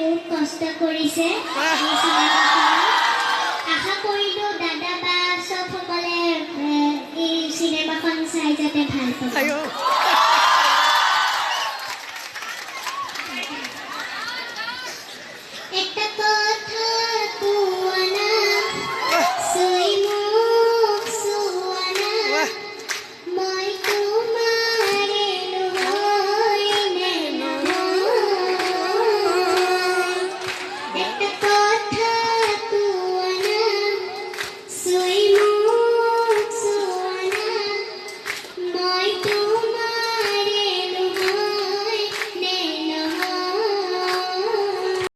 বহুত কষ্ট কৰিছে আশা কৰিলোঁ দাদা বা চবসকলে এই চিনেমাখন চাই যাতে ভাল পায় একটা